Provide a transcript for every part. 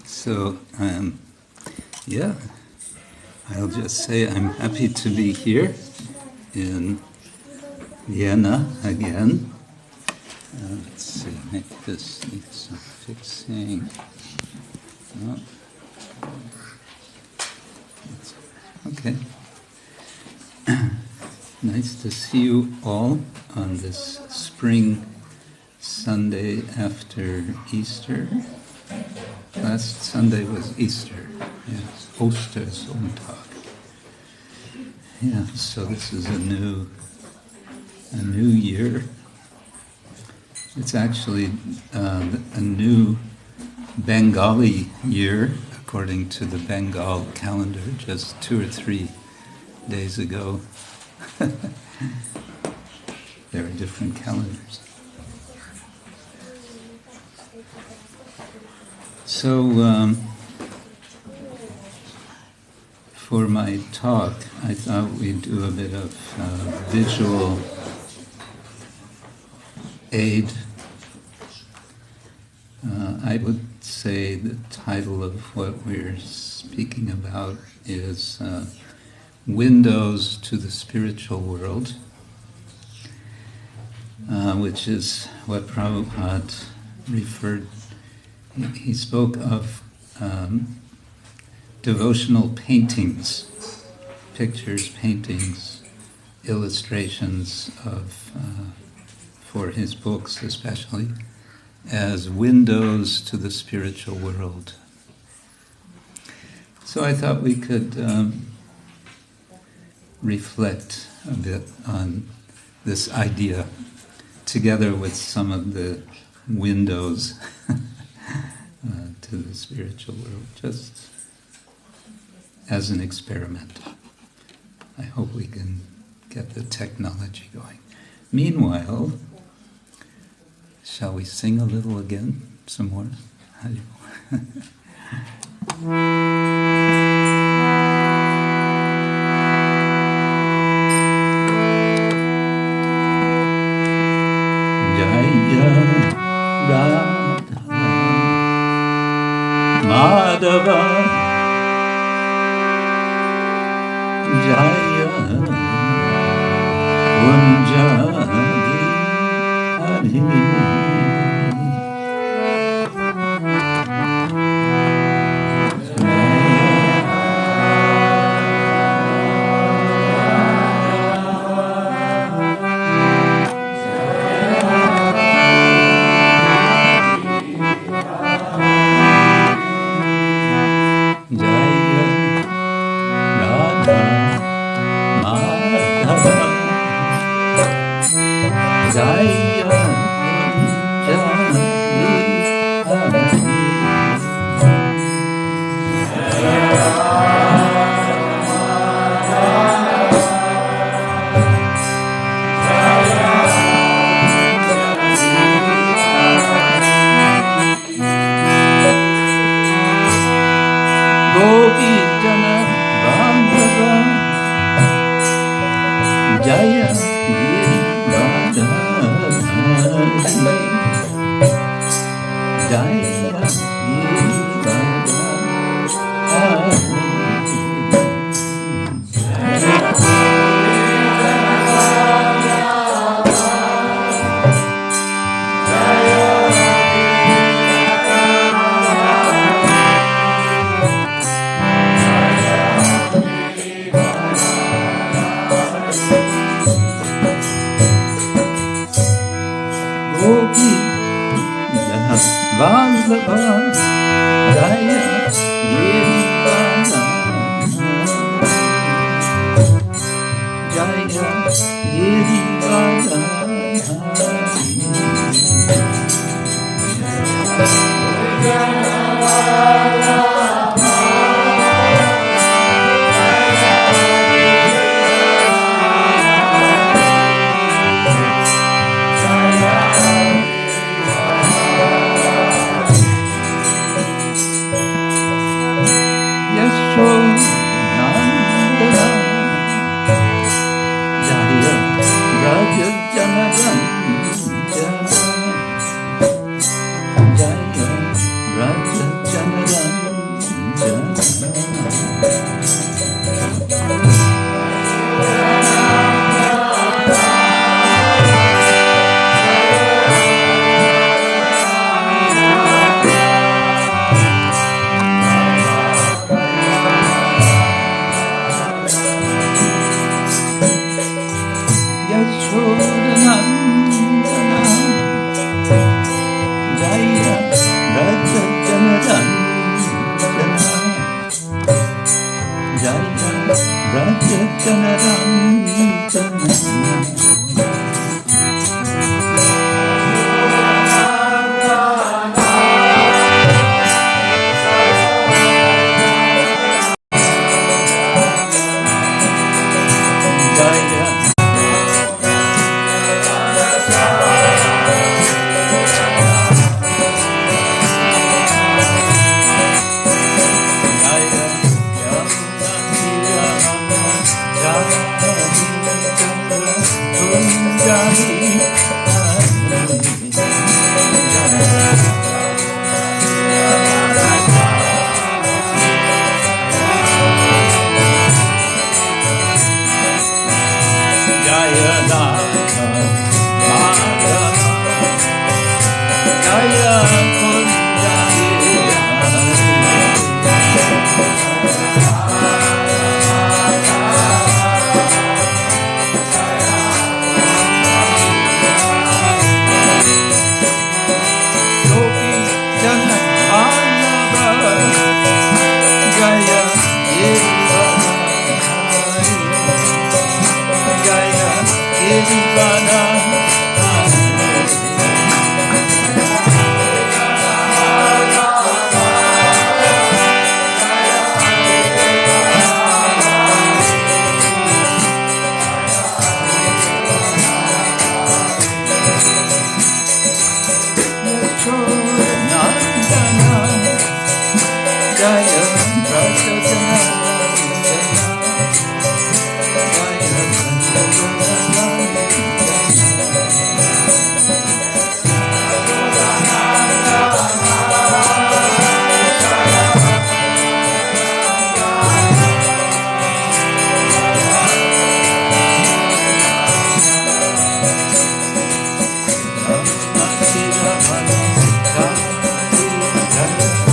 So, yeah, I'll just say I'm happy to be here in Vienna again. Let's see, maybe this needs some fixing. Oh. Okay. Nice to see you all on this spring Sunday after Easter. Last Sunday was Easter. Yes, Ostersonntag. Yeah, so this is a new year. It's actually a new Bengali year, according to the Bengal calendar, just 2 or 3 days ago. There are different calendars. So, for my talk, I thought we'd do a bit of visual aid. I would say the title of what we're speaking about is Windows to the Spiritual World, which is what Prabhupada referred. He spoke of devotional paintings, pictures, paintings, illustrations of, for his books especially, as windows to the spiritual world. So I thought we could reflect a bit on this idea, together with some of the windows to the spiritual world, just as an experiment. I hope we can get the technology going. Meanwhile, shall we sing a little again? Some more? Jaya Radha Madhava Jaya Kunjagi Hari Jaya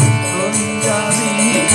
Kunjami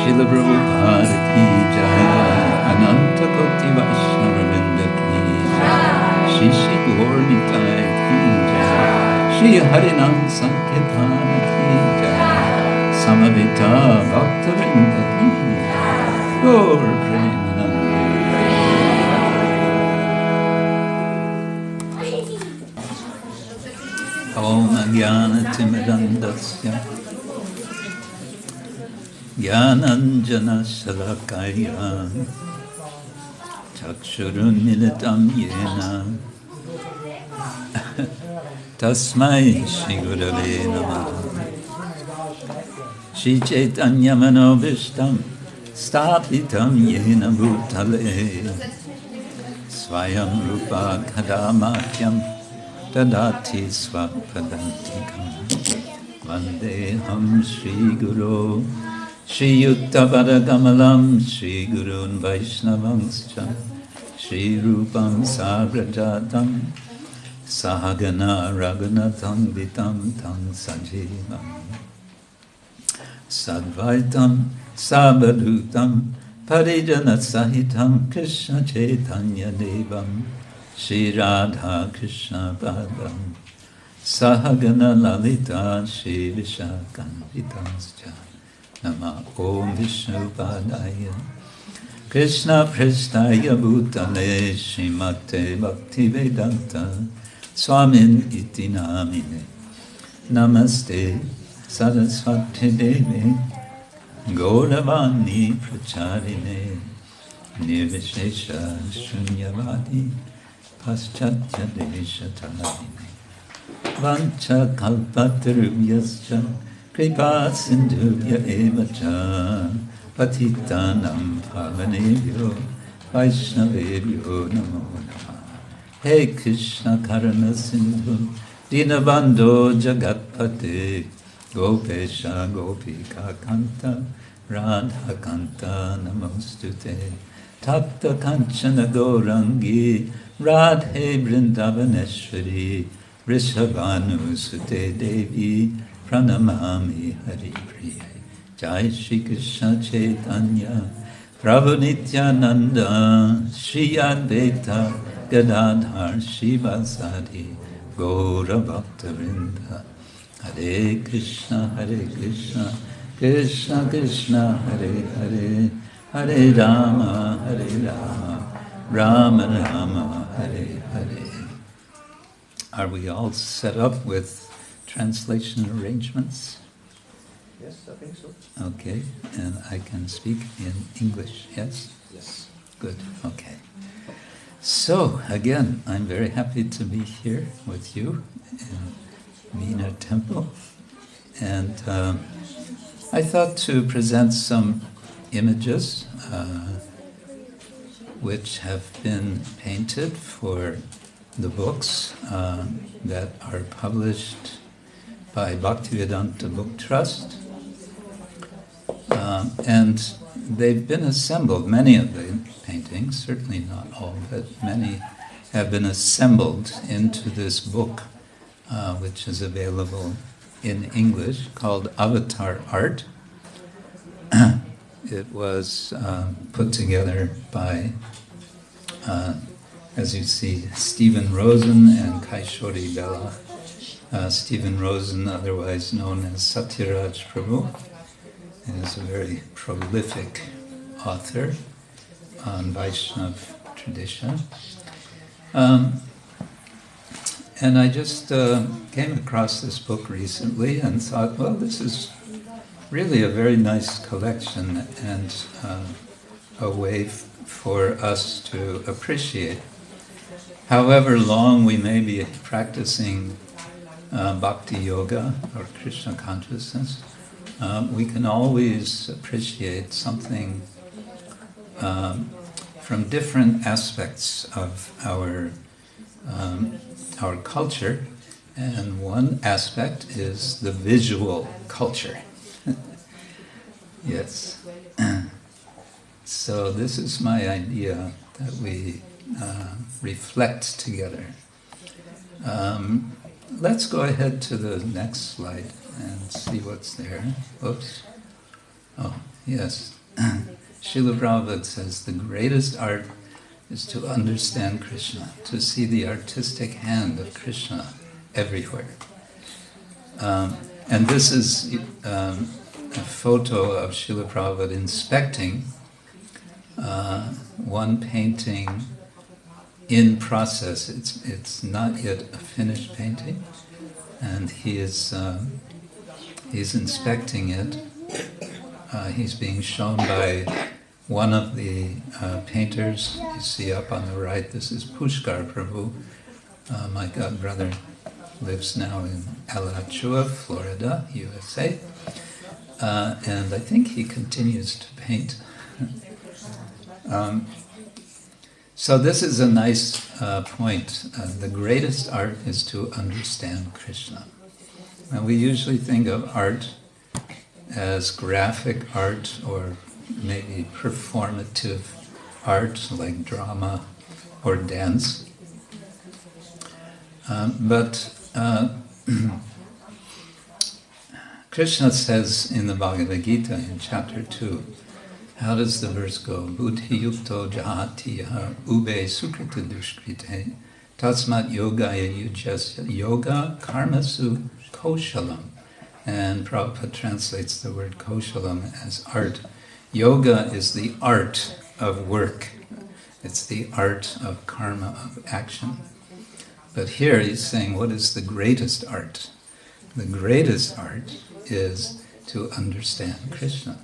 Srila Prabhupada ki jai, Ananta Koti Vaishnava Vrinda ki jai, Shri Shri Gaur Nitai ki jai, Shri Harinam Sankirtana ki jai, Samavita Bhakta Vrinda ki jai, Gaur Premanande. Om Jnana Timidandasya Jnananjana Shalakaya Chakshurunmilitam Yena Tasmai Shri Gurave Namaha Shri Chaitanya Manobishtam Stapitam Yena Bhutale Swayam Rupa Kadamakyam Tadati Swapadantikam Vandeham Shri Guru Shri Yukta Padakamalam Shri Gurun Vaishnavangscha Shri Rupam Sagrajatam Sahagana Raghunatham Vitam Tang Sajivam Sadvaitam Sabadutam Parijana Sahitam Krishna Chaitanya Devam Shri Radha Krishna Padam Sahagana Lalita Shri Vishakam Nama Om Vishnu Padaya Krishna Prestaya Bhutale Srimate Bhakti Vedanta Swamin Iti Namine Namaste Saraswati Devi Gauravani Pracharine Nirvishesha Shunyavadi Paschatya Deshatarine Vancha Kalpatarubhyascha Kripa Sindhubhya Evacha Patitanam Pavanebhyo Vaishnavebhyo Namo Namaha. Hey Krishna Karana Sindhu Dinabandho Jagatpate Gopesha Gopika Kanta Radha Kanta Namostute Tapta Kanchana Gaurangi Radhe Vrindavaneshwari Rishabhanu Sute Devi Pranamami Hari Priya Jai Shri Krishna Chaitanya Prabhu Nityananda Shri Advaita Gadadhar Shivasadi Gaura Bhakta Vrinda Hare Krishna Krishna Krishna Hare Hare Hare Rama Rama Rama Hare Hare. Are we all set up with translation arrangements? Yes, I think so. Okay, and I can speak in English, yes? Yes. Good, okay. So, again, I'm very happy to be here with you in Vienna Temple. And I thought to present some images which have been painted for the books that are published by Bhaktivedanta Book Trust. And they've been assembled, many of the paintings, certainly not all, but many have been assembled into this book, which is available in English, called Avatar Art. It was put together by, as you see, Stephen Rosen and Kaishori Bella. Stephen Rosen, otherwise known as Satyaraj Prabhu, is a very prolific author on Vaishnava tradition. And I just came across this book recently and thought, well, this is really a very nice collection and a way for us to appreciate. However long we may be practicing bhakti yoga or Krishna consciousness, we can always appreciate something from different aspects of our culture, and one aspect is the visual culture. Yes. So this is my idea, that we reflect together. Let's go ahead to the next slide and see what's there. Oops. Oh, yes. Srila Prabhupada says, the greatest art is to understand Krishna, to see the artistic hand of Krishna everywhere. And this is a photo of Srila Prabhupada inspecting one painting in process. It's not yet a finished painting, and he's inspecting it. He's being shown by one of the painters. You see up on the right, this is Pushkar Prabhu. My godbrother lives now in Alachua, Florida, USA. And I think he continues to paint. So this is a nice point. The greatest art is to understand Krishna. And we usually think of art as graphic art or maybe performative art like drama or dance. But Krishna says in the Bhagavad Gita in chapter 2, how does the verse go? Buddhi yukto jahatiya ube sukrita dushkrite tasmat yogaya yujasya yoga karmasu koshalam. And Prabhupada translates the word koshalam as art. Yoga is the art of work. It's the art of karma, of action. But here he's saying, what is the greatest art? The greatest art is to understand Krishna.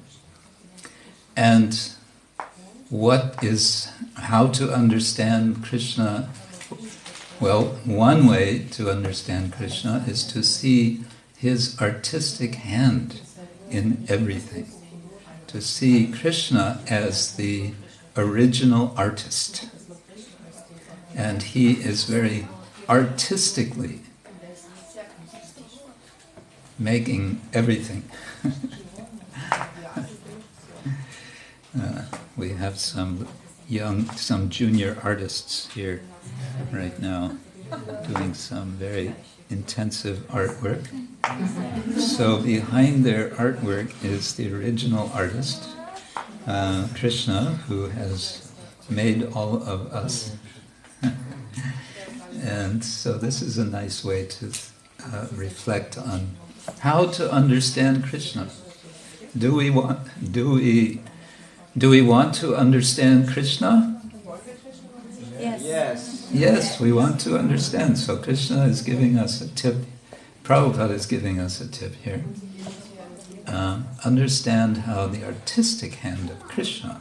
And how to understand Krishna? Well, one way to understand Krishna is to see his artistic hand in everything. To see Krishna as the original artist. And he is very artistically making everything. We have some junior artists here right now doing some very intensive artwork. So behind their artwork is the original artist, Krishna, who has made all of us. And so this is a nice way to reflect on how to understand Krishna. Do we want to understand Krishna? Yes. Yes, we want to understand. So Krishna is giving us a tip. Prabhupada is giving us a tip here. Understand how the artistic hand of Krishna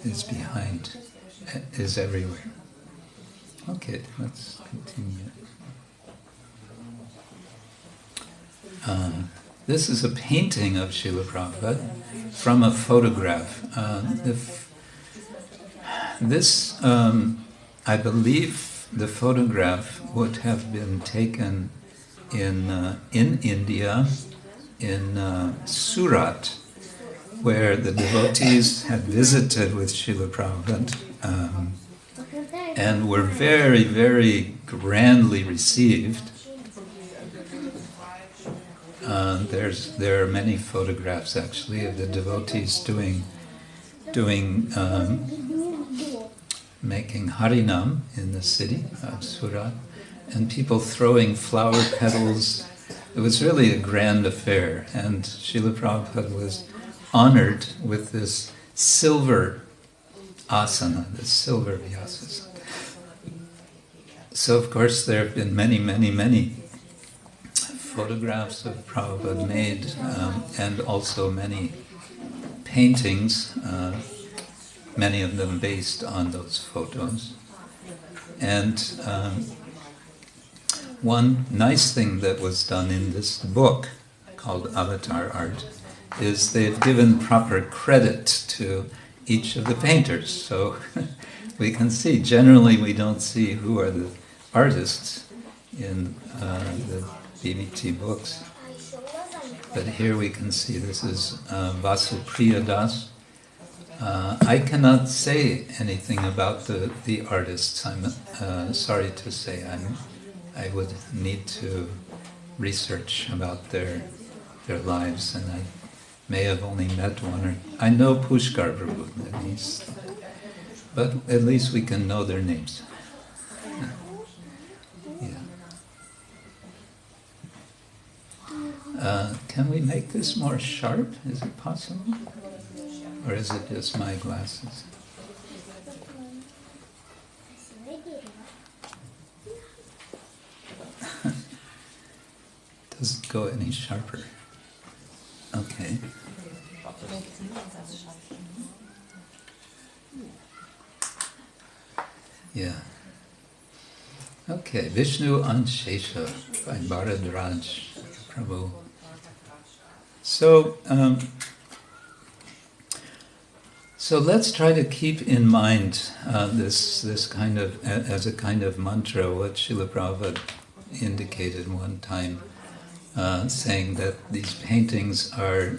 is everywhere. Okay, let's continue. this is a painting of Srila Prabhupada from a photograph. I believe the photograph would have been taken in India, in Surat, where the devotees had visited with Srila Prabhupada and were very, very grandly received. There are many photographs actually of the devotees making harinam in the city of Surat, and people throwing flower petals. It was really a grand affair, and Srila Prabhupada was honored with this silver asana, this silver vyasasana. So of course there have been many, many, many photographs of Prabhupada made, and also many paintings, many of them based on those photos. And one nice thing that was done in this book called Avatar Art is they've given proper credit to each of the painters. So we can see, generally we don't see who are the artists in the BBT books. But here we can see this is Vasupriya Das. I cannot say anything about the artists. I'm sorry to say. I would need to research about their lives, and I may have only met one or... I know Pushkar Prabhu, at least. But at least we can know their names. Can we make this more sharp? Is it possible? Or is it just my glasses? Does it go any sharper? Okay. Yeah. Okay, Vishnu Anshesha by Bharadraj Prabhu. So let's try to keep in mind this kind of, as a kind of mantra, what Srila Prabhupada indicated one time, saying that these paintings are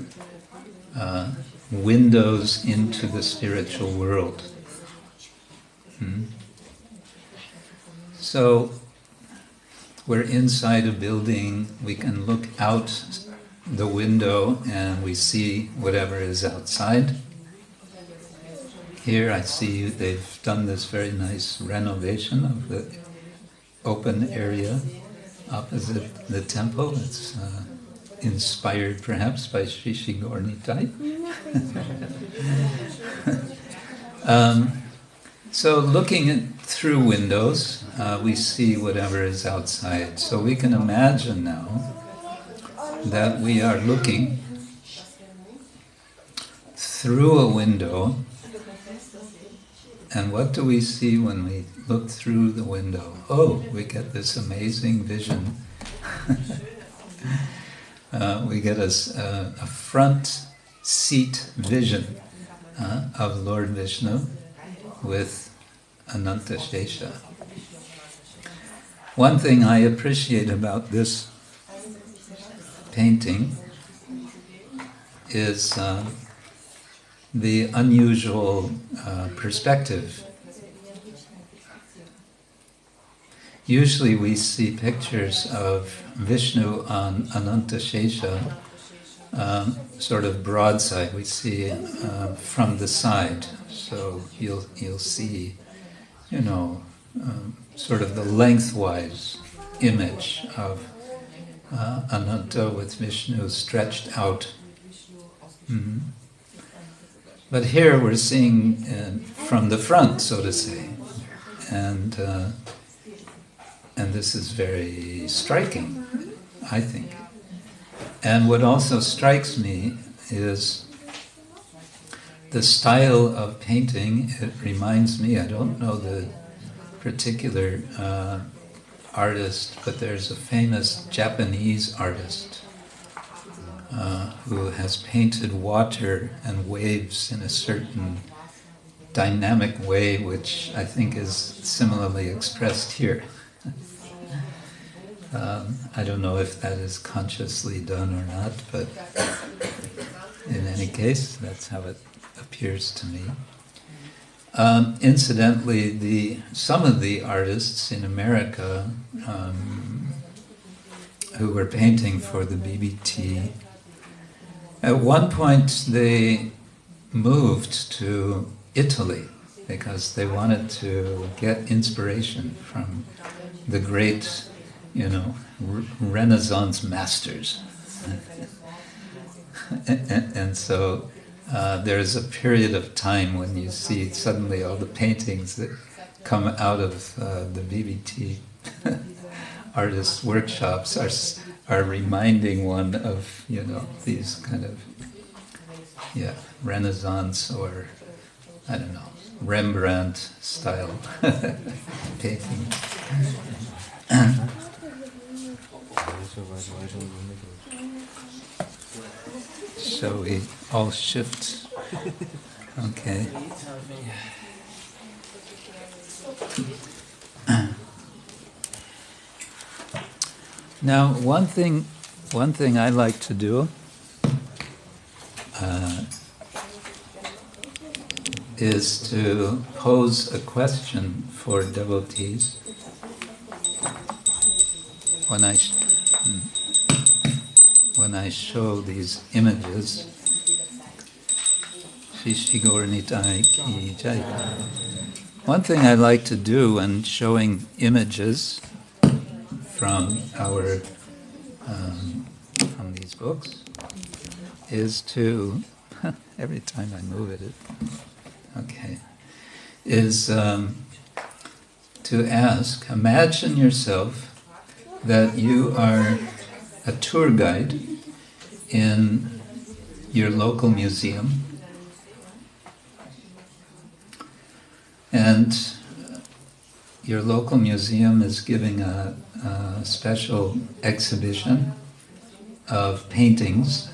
windows into the spiritual world. So we're inside a building, we can look out the window and we see whatever is outside. Here I see they've done this very nice renovation of the open area opposite the temple. It's inspired perhaps by Sri Sri Gaur Nitai. So looking through windows, we see whatever is outside. So we can imagine now that we are looking through a window, and what do we see when we look through the window? Oh, we get this amazing vision. We get a front seat vision of Lord Vishnu with Ananta Shesha. One thing I appreciate about this painting is the unusual perspective. Usually we see pictures of Vishnu on Ananta Shesha sort of broadside. We see from the side. So you'll see, sort of the lengthwise image of Ananta with Vishnu stretched out. Mm-hmm. But here we're seeing from the front, so to say, and this is very striking, I think. And what also strikes me is the style of painting. It reminds me, I don't know the particular artist, but there's a famous Japanese artist who has painted water and waves in a certain dynamic way, which I think is similarly expressed here. I don't know if that is consciously done or not, but in any case, that's how it appears to me. Incidentally, some of the artists in America who were painting for the BBT, at one point they moved to Italy because they wanted to get inspiration from the great, Renaissance masters. and so there's a period of time when you see suddenly all the paintings that come out of the BBT artists' workshops are reminding one of, these kind of, Renaissance or, I don't know, Rembrandt style painting. Shall we all shift? Okay. Now, one thing I like to do is to pose a question for devotees when I show these images. One thing I like to do when showing images from from these books is to every time I move it, is to ask, imagine yourself that you are a tour guide in your local museum, and your local museum is giving a special exhibition of paintings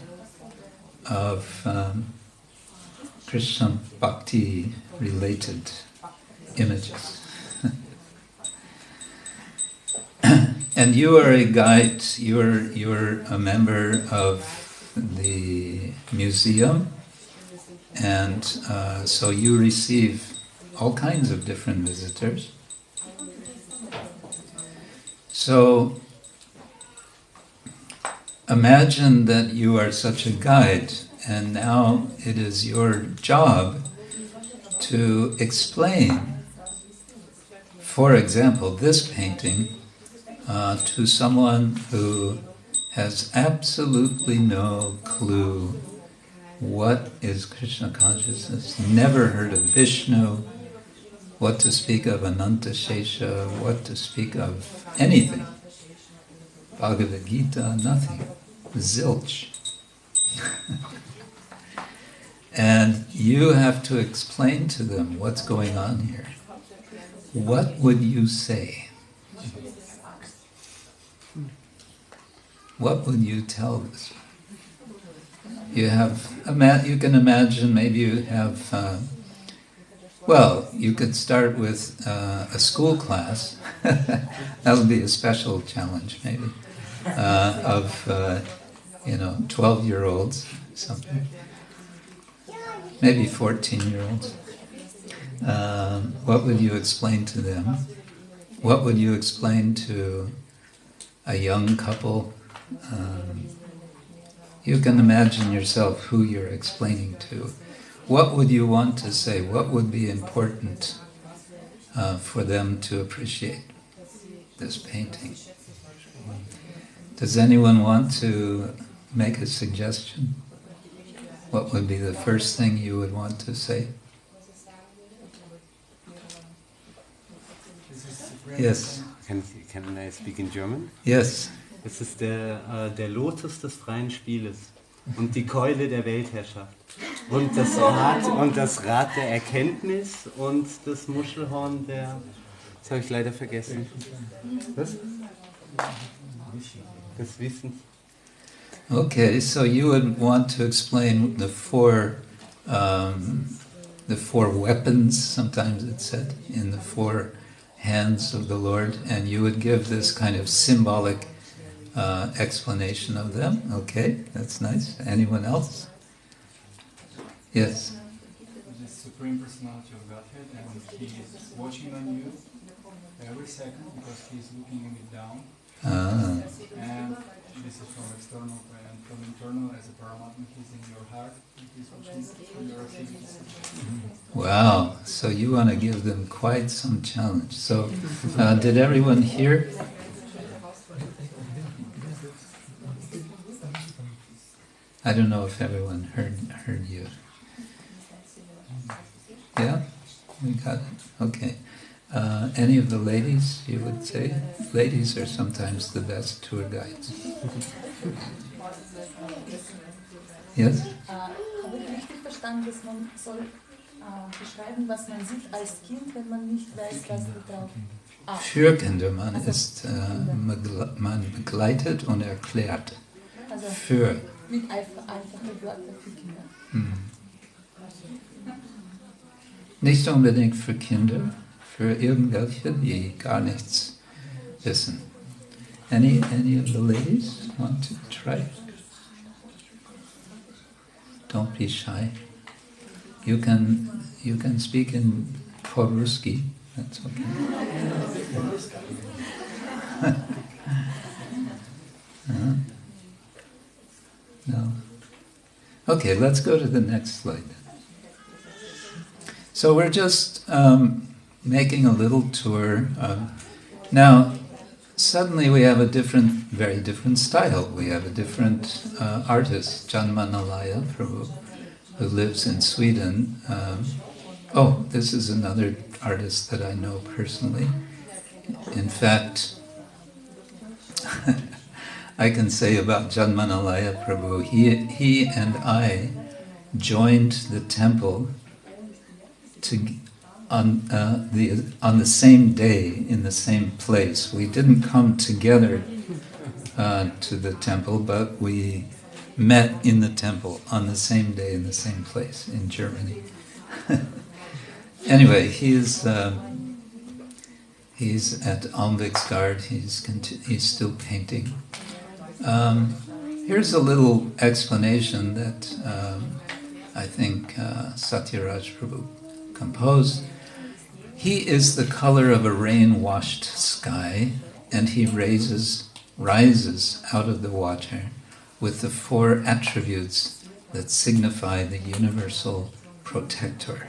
of Krishna Bhakti related images. And you are a guide, you're a member of the museum, and so you receive all kinds of different visitors. So imagine that you are such a guide, and now it is your job to explain, for example, this painting to someone who has absolutely no clue what is Krishna consciousness, never heard of Vishnu, what to speak of Ananta Shesha, what to speak of anything. Bhagavad Gita, nothing. Zilch. And you have to explain to them what's going on here. What would you say? What would you tell this? You can imagine, maybe you have, you could start with a school class. That would be a special challenge, maybe, of 12-year-olds, something. Maybe 14-year-olds. What would you explain to them? What would you explain to a young couple? You can imagine yourself who you're explaining to. What would you want to say? What would be important for them to appreciate this painting? Does anyone want to make a suggestion? What would be the first thing you would want to say? Yes. Can I speak in German? Yes. Es ist der Lotus des freien Spieles und die Keule der Weltherrschaft und das Rad der Erkenntnis und das Muschelhorn der... Das habe ich leider vergessen. Was? Des Wissens. Okay, so you would want to explain the four weapons, sometimes it's said, in the four hands of the Lord, and you would give this kind of symbolic explanation of them. Okay, that's nice. Anyone else? Yes? The Supreme Personality of Godhead, and He is watching on you every second because He is looking it down. Ah. And this is from external, and from internal, as a Paramatma, He's in your heart, and He's watching your activities. Wow, so you want to give them quite some challenge. So, did everyone hear? I don't know if everyone heard you. Yeah? We got it. Okay. Any of the ladies, you would say? Ladies are sometimes the best tour guides. Yes? Habe ich richtig verstanden, dass man soll beschreiben, was man sieht als Kind, wenn man nicht weiß, was da... Für Kinder, man ist, man begleitet und erklärt. Also für. Mit einfachen Wörtern für Kinder. Nicht unbedingt für Kinder, für irgendwelche, die gar nichts wissen. Any of the ladies want to try? Don't be shy. You can speak in po-ruski. That's okay. No. Okay, let's go to the next slide. So we're just making a little tour. Now, suddenly we have a very different style. We have a different artist, Janmanalaya Prabhu, who lives in Sweden. This is another artist that I know personally. In fact, I can say about Janmanalaya Prabhu, he and I joined the temple on the same day in the same place. We didn't come together to the temple, but we met in the temple on the same day in the same place in Germany. Anyway, he's at Almviksgard. He's still painting. Here's a little explanation that I think Satyaraj Prabhu composed. He is the color of a rain-washed sky, and he rises out of the water with the four attributes that signify the universal protector.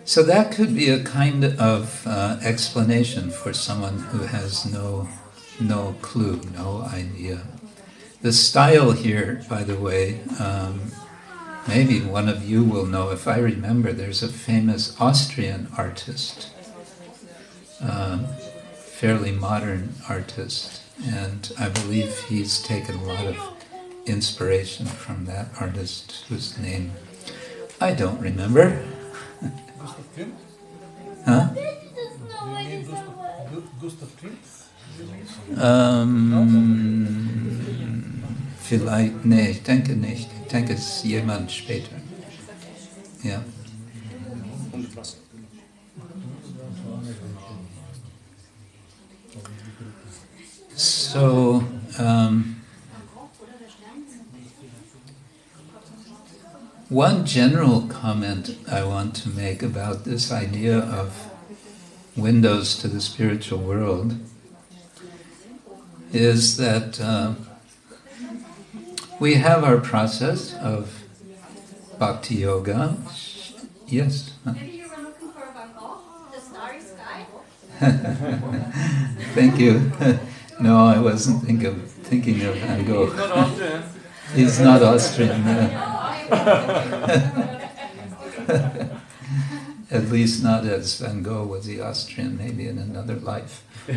So that could be a kind of explanation for someone who has no clue, no idea. The style here, by the way, maybe one of you will know. If I remember, there's a famous Austrian artist, fairly modern artist, and I believe he's taken a lot of inspiration from that artist whose name I don't remember. Huh? Vielleicht, nee, ich denke nicht. Ich denke, es ist jemand später. Ja. So, one general comment I want to make about this idea of windows to the spiritual world is that we have our process of bhakti yoga. Yes? Maybe you were looking for a Van Gogh, the starry sky? Thank you. No, I wasn't thinking of Van Gogh. He's not Austrian. He's not Austrian. At least not as Van Gogh was the Austrian, maybe in another life. I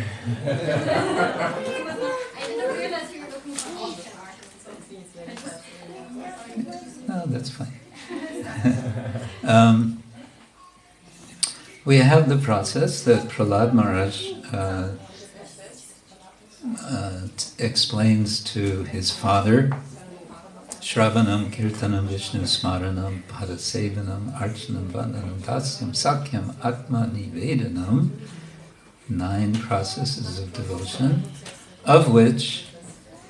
didn't realize you were looking for Austrian artists. No, that's fine. We have the process that Prahlad Maharaj explains to his father, Shravanam, Kirtanam, Vishnu Smaranam, Padasevanam, Archanam, Vandanam, Dasyam, Sakyam, Atma Nivedanam, 9 processes of devotion, of which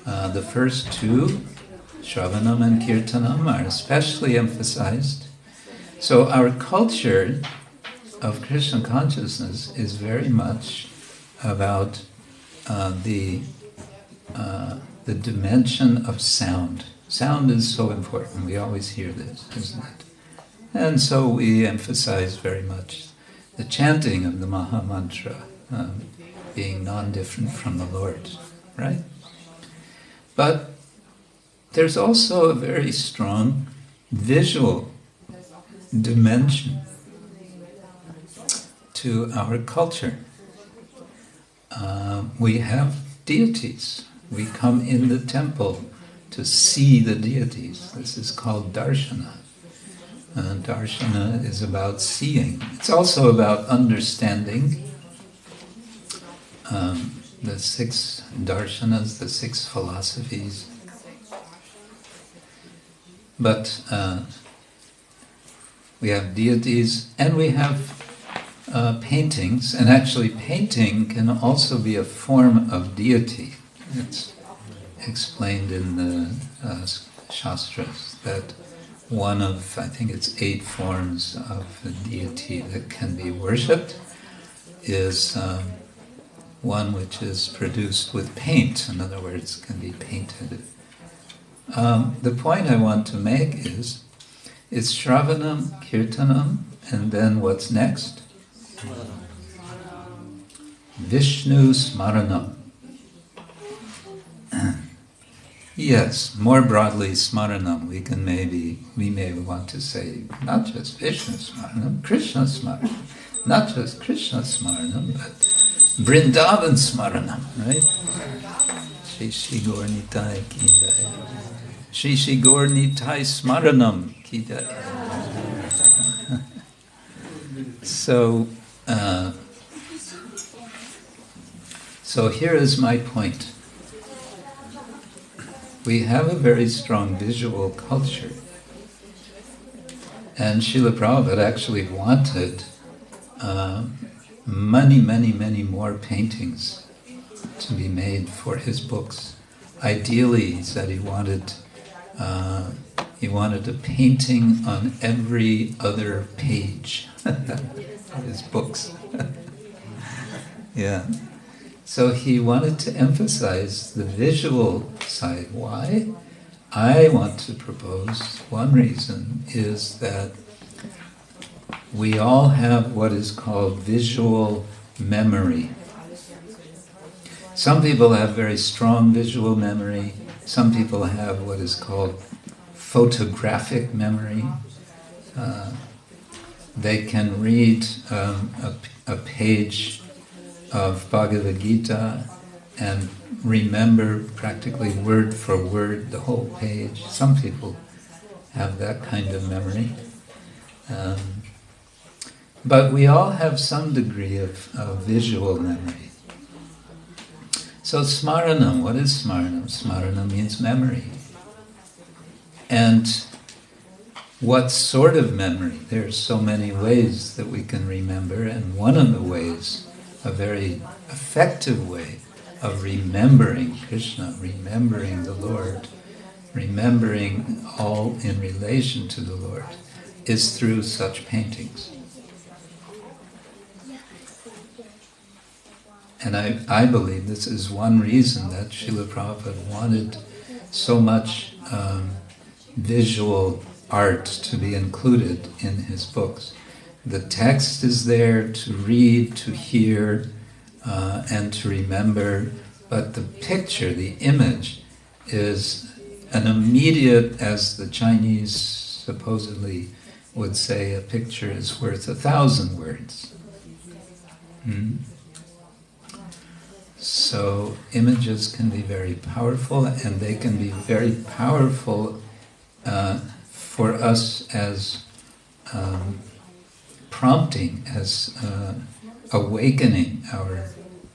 the first 2, Shravanam and Kirtanam, are especially emphasized. So our culture of Krishna consciousness is very much about the dimension of sound. Sound is so important. We always hear this, isn't it? And so we emphasize very much the chanting of the Maha Mantra, being non-different from the Lord, right? But there's also a very strong visual dimension to our culture. We have deities. We come in the temple to see the deities. This is called darshana. Darshana is about seeing. It's also about understanding. The 6 darshanas, the 6 philosophies. But we have deities and we have paintings, and actually painting can also be a form of deity. It's explained in the Shastras that one of, I think it's 8 forms of the deity that can be worshipped is one which is produced with paint. In other words, can be painted. The point I want to make is, it's Shravanam, Kirtanam, and then what's next? Vishnu Smaranam. Yes, more broadly Smaranam, we may want to say not just Vishnu Smaranam, Krishna Smaranam. Not just Krishna Smaranam, but Vrindavan Smaranam, right? Shri Shri Gaur Nitai Ki Jai. Shri Shri Gaur Nitai Smaranam Ki Jai. So here is my point. We have a very strong visual culture. And Srila Prabhupada actually wanted many more paintings to be made for his books. Ideally, he said he wanted a painting on every other page of his books. Yeah. So he wanted to emphasize the visual side. Why? I want to propose one reason is that we all have what is called visual memory. Some people have very strong visual memory. Some people have what is called photographic memory. They can read a page of Bhagavad Gita and remember practically word for word the whole page. Some people have that kind of memory. But we all have some degree of visual memory. So smaranam, what is smaranam? Smaranam means memory. And what sort of memory? There are so many ways that we can remember, and one of the ways, a very effective way of remembering Krishna, remembering the Lord, remembering all in relation to the Lord, is through such paintings. And I believe this is one reason that Srila Prabhupada wanted so much visual art to be included in his books. The text is there to read, to hear, and to remember, but the picture, the image, is an immediate, as the Chinese supposedly would say, a picture is worth 1,000 words. So images can be very powerful, and they can be very powerful for us as prompting, as awakening our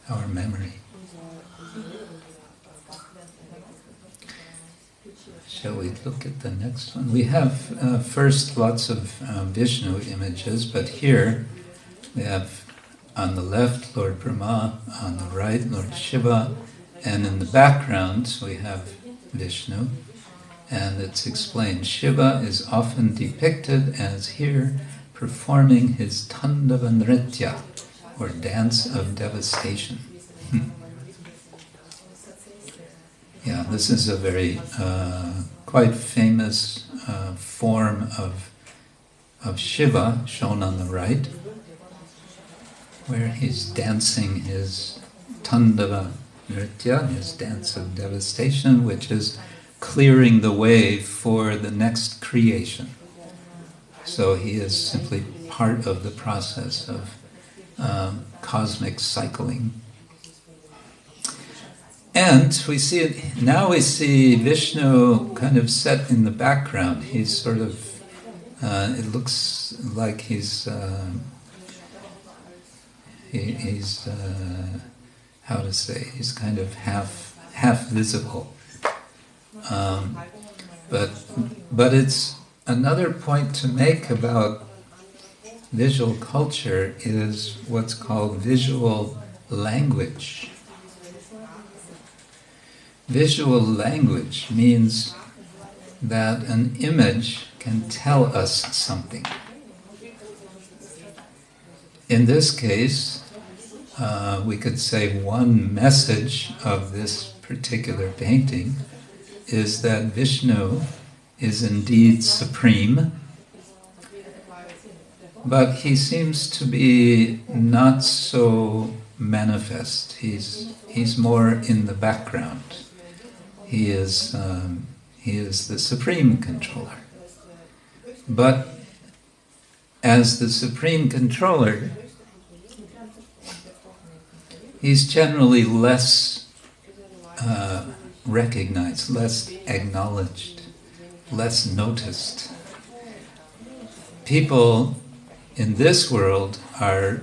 our memory. Shall we look at the next one? We have first lots of Vishnu images, but here we have on the left Lord Brahma, on the right Lord Shiva, and in the background we have Vishnu. And it's explained, Shiva is often depicted as here performing his Tandava Nritya, or dance of devastation. Yeah, this is a very quite famous form of Shiva, shown on the right, where he's dancing his Tandava Nritya, his dance of devastation, which is clearing the way for the next creation. So he is simply part of the process of cosmic cycling. And we see it now. We see Vishnu kind of set in the background. He's sort of. It looks like he's how to say? He's kind of half visible. But it's another point to make about visual culture is what's called visual language. Visual language means that an image can tell us something. In this case, we could say one message of this particular painting is that Vishnu is indeed supreme, but he seems to be not so manifest. He's more in the background. He is the supreme controller. But as the supreme controller, he's generally less recognized, less acknowledged, less noticed. People in this world are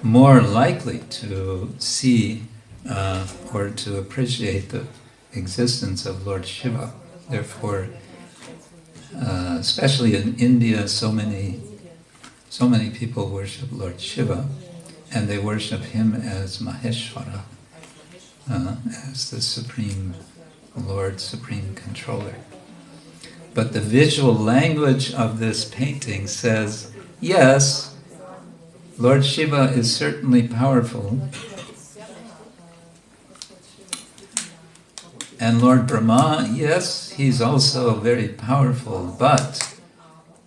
more likely to see or to appreciate the existence of Lord Shiva. Therefore, especially in India, so many people worship Lord Shiva, and they worship him as Maheshwara, as the supreme Lord, supreme controller. But the visual language of this painting says, yes, Lord Shiva is certainly powerful, and Lord Brahma, yes, he's also very powerful, but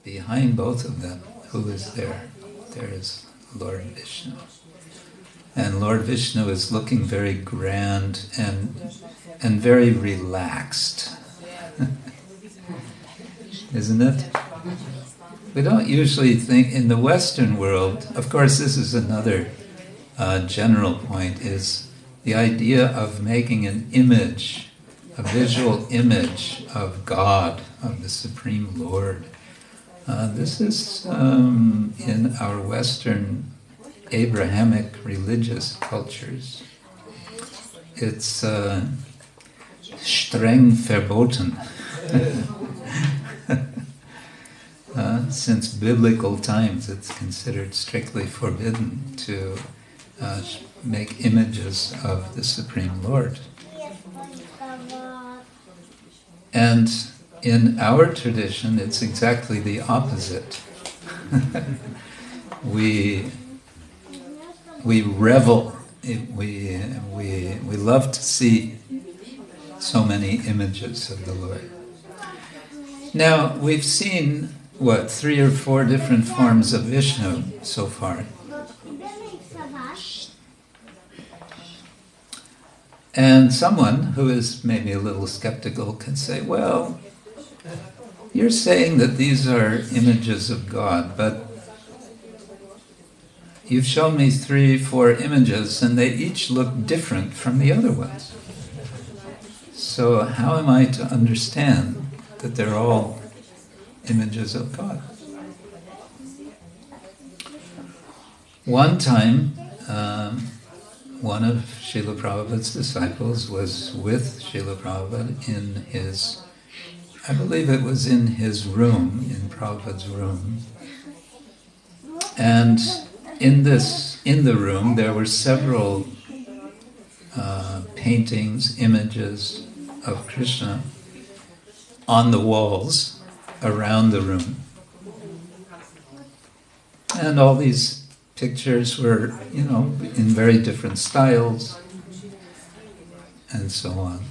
behind both of them, who is there? There is Lord Vishnu. And Lord Vishnu is looking very grand and very relaxed. Isn't it? We don't usually think in the Western world, of course this is another general point, is the idea of making an image, a visual image of God, of the Supreme Lord. This is in our Western Abrahamic religious cultures. It's streng verboten. Since biblical times, it's considered strictly forbidden to make images of the Supreme Lord. And in our tradition, it's exactly the opposite. We revel. We love to see so many images of the Lord. Now, we've seen, 3 or 4 different forms of Vishnu so far. And someone who is maybe a little skeptical can say, well, you're saying that these are images of God, but you've shown me 3, 4 images, and they each look different from the other ones. So how am I to understand that they're all images of God? One time, one of Srila Prabhupada's disciples was with Srila Prabhupada in his, I believe it was in his room, in Prabhupada's room. And in the room there were several paintings, images of Krishna on the walls around the room. And all these pictures were, in very different styles and so on.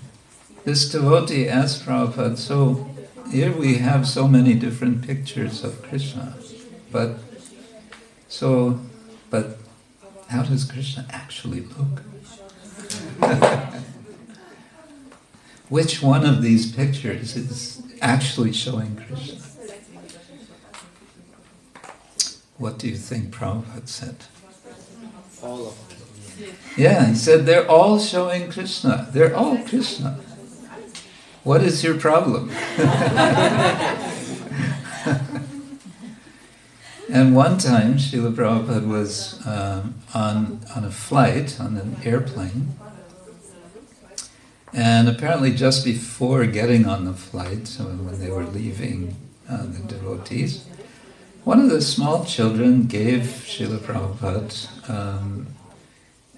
This devotee asked Prabhupada, so here we have so many different pictures of Krishna, but how does Krishna actually look? Which one of these pictures is actually showing Krishna? What do you think Prabhupada said? All of them. Yeah, he said they're all showing Krishna. They're all Krishna. What is your problem? And one time, Srila Prabhupada was on a flight, on an airplane, and apparently just before getting on the flight, so when they were leaving the devotees, one of the small children gave Srila Prabhupada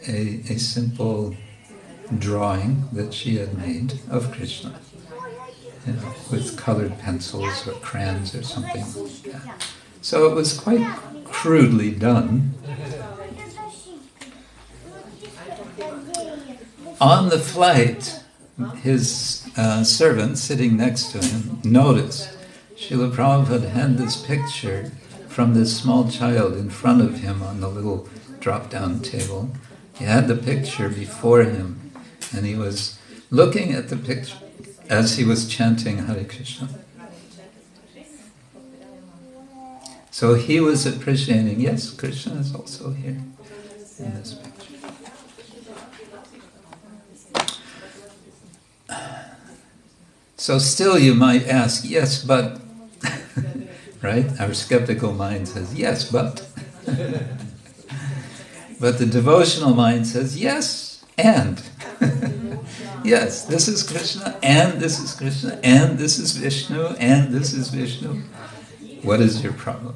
a simple drawing that she had made of Krishna, with colored pencils or crayons or something like that. So it was quite crudely done. On the flight, his servant sitting next to him noticed Srila Prabhupada had this picture from this small child in front of him on the little drop-down table. He had the picture before him, and he was looking at the picture as he was chanting Hare Krishna. So he was appreciating, yes, Krishna is also here in this picture. So still you might ask, yes, but, right? Our skeptical mind says, yes, but. But the devotional mind says, yes, and. Yes, this is Krishna, and this is Krishna, and this is Vishnu, and this is Vishnu. What is your problem?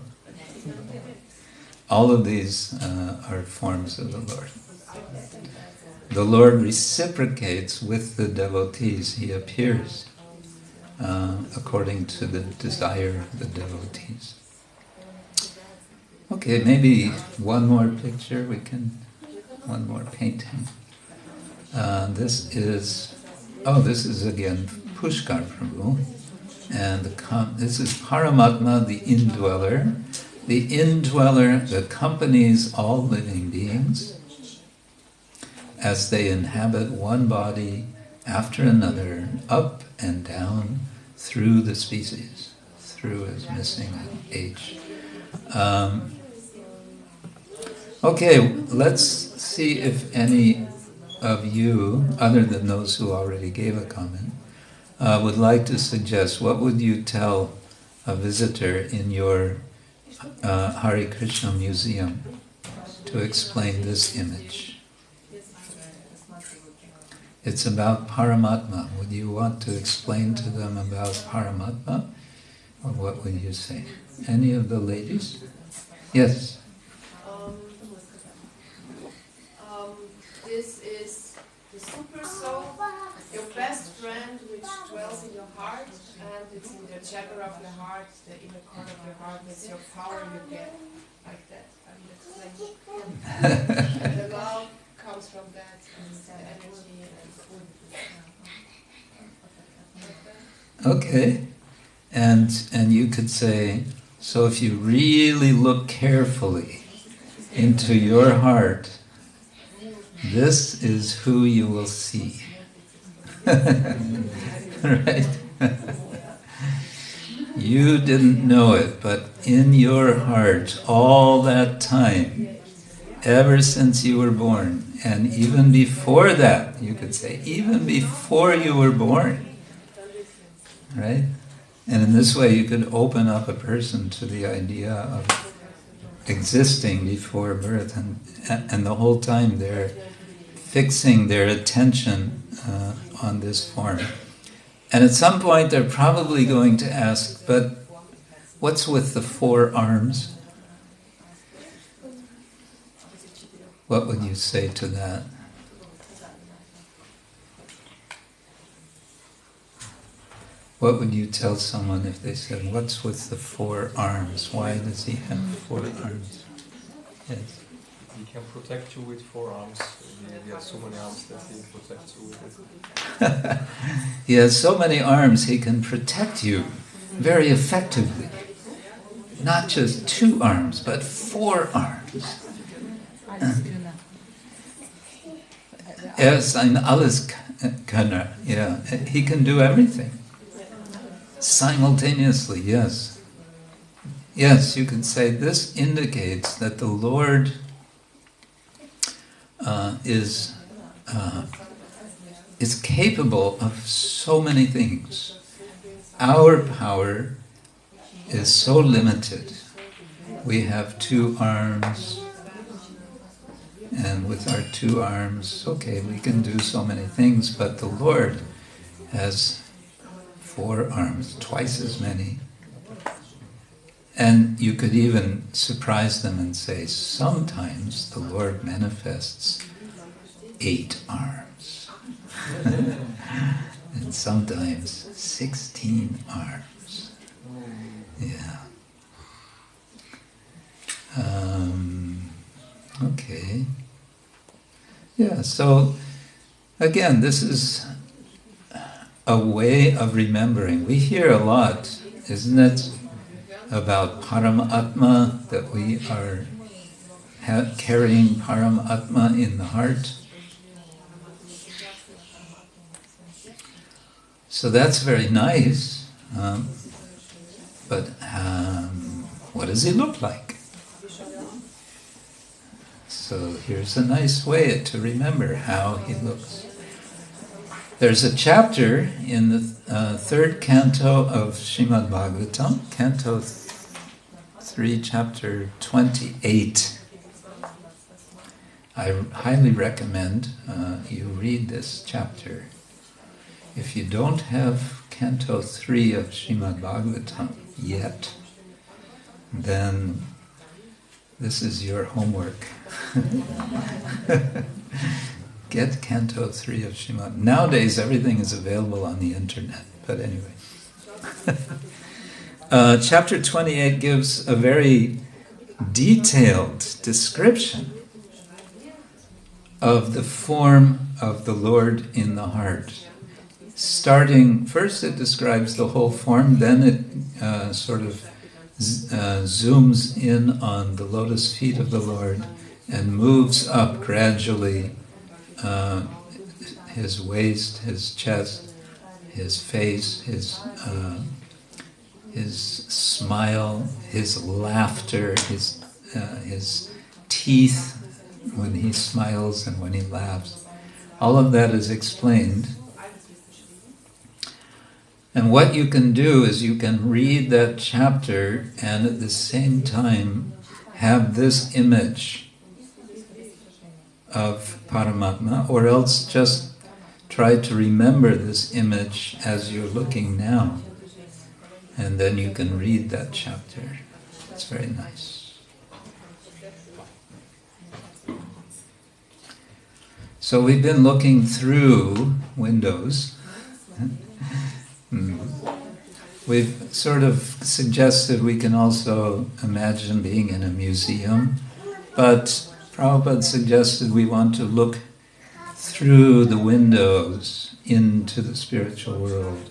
All of these are forms of the Lord. The Lord reciprocates with the devotees. He appears according to the desire of the devotees. Okay, maybe one more picture one more painting. This is again Pushkar Prabhu. And this is Paramatma, the indweller. The indweller accompanies all living beings as they inhabit one body after another, up and down through the species. Through is missing an H. Okay, let's see if any of you, other than those who already gave a comment, would like to suggest, what would you tell a visitor in your Hare Krishna museum to explain this image? It's about Paramatma. Would you want to explain to them about Paramatma? Or what would you say? Any of the ladies? Yes? This is the super soul, your best friend which dwells in your heart, and it's in the chakra of your heart, the inner core of your heart. It's your power you get, like that. I'm explaining. And the love comes from that, and the energy and food. Okay. And you could say, so if you really look carefully into your heart, this is who you will see. Right? You didn't know it, but in your heart, all that time, ever since you were born, and even before that, you could say, even before you were born, right? And in this way, you could open up a person to the idea of existing before birth, and the whole time they're fixing their attention on this form. And at some point they're probably going to ask, but what's with the 4 arms? What would you say to that? What would you tell someone if they said, what's with the 4 arms? Why does he have 4 arms? Yes. He can protect you with 4 arms. He has so many arms that he protects you with it. He has so many arms, he can protect you very effectively. Not just 2 arms, but 4 arms. Er ist ein Alleskönner. Yeah, he can do everything. Simultaneously, yes. Yes, you can say this indicates that the Lord is capable of so many things. Our power is so limited. We have 2 arms, and with our 2 arms, okay, we can do so many things, but the Lord has 4 arms, twice as many. And you could even surprise them and say, sometimes the Lord manifests 8 arms. And sometimes 16 arms. Yeah. Okay. Yeah, so again, this is a way of remembering. We hear a lot, isn't it, about Paramatma, that we are carrying Paramatma in the heart. So that's very nice, but what does he look like? So here's a nice way to remember how he looks. There's a chapter in the 3rd canto of Srimad Bhagavatam, canto 3, chapter 28. I highly recommend you read this chapter. If you don't have canto 3 of Srimad Bhagavatam yet, then this is your homework. Get canto 3 of Srimad. Nowadays everything is available on the internet, but anyway. Chapter 28 gives a very detailed description of the form of the Lord in the heart. Starting, first it describes the whole form, then it sort of zooms in on the lotus feet of the Lord and moves up gradually his waist, his chest, his face, his smile, his laughter, his teeth when he smiles and when he laughs. All of that is explained. And what you can do is you can read that chapter and at the same time have this image of Paramatma, or else just try to remember this image as you're looking now. And then you can read that chapter. It's very nice. So we've been looking through windows. We've sort of suggested we can also imagine being in a museum, but Prabhupada suggested we want to look through the windows into the spiritual world.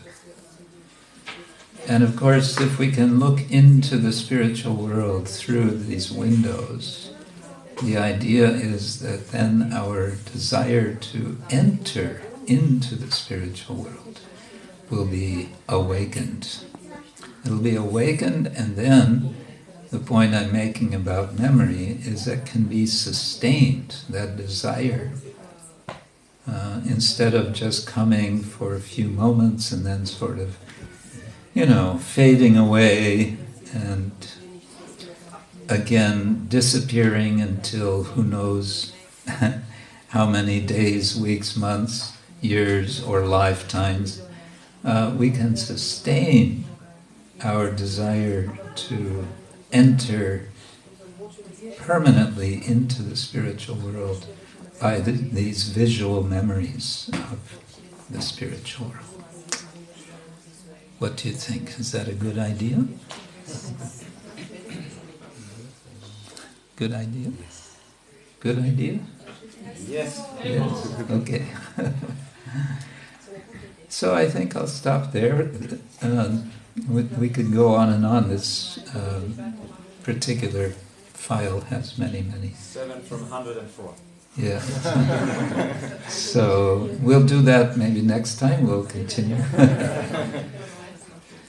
And of course, if we can look into the spiritual world through these windows, the idea is that then our desire to enter into the spiritual world will be awakened. It'll be awakened, and then the point I'm making about memory is that can be sustained, that desire, instead of just coming for a few moments and then sort of, fading away and again disappearing until who knows how many days, weeks, months, years, or lifetimes, we can sustain our desire to enter permanently into the spiritual world by these visual memories of the spiritual world. What do you think? Is that a good idea? Good idea? Good idea? Yes. Yes. Okay. So I think I'll stop there. We could go on and on. This particular file has many. 7 from 104. Yeah. So we'll do that maybe next time. We'll continue.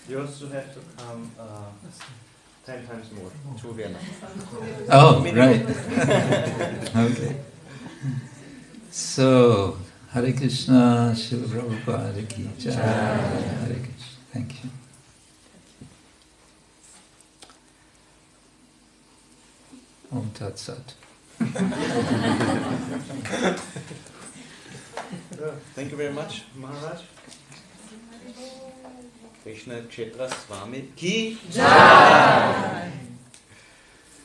You also have to come 10 times more to Vienna. Oh, right. Okay. So, Hare Krishna, Srila Prabhupada ki jai. Hare Krishna. Thank you. Om Tat Sat. Thank you very much, Maharaj. Krishna-ksetra Swami ki jai.